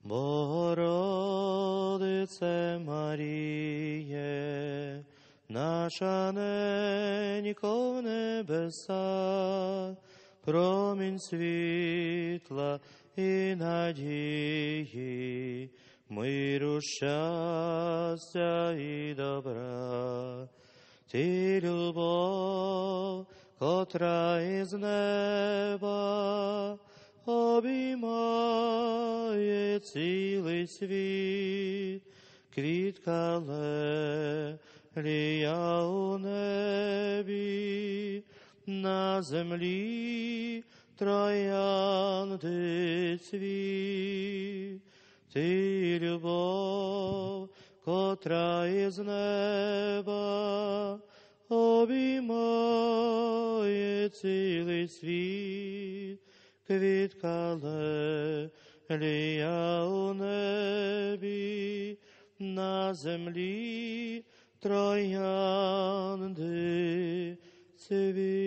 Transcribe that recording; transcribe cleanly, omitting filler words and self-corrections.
Богородице Маріє, наша ненько в небесах, промінь світла і надії, миру, щастя і добра. Ти любов, котра із неба обіймає цілий світ, квітка лелія у небі, на землі троянди цвіт. Ти любов, котра із неба обіймає цілий світ, квітка лелія у небі, на землі троянди цвіт.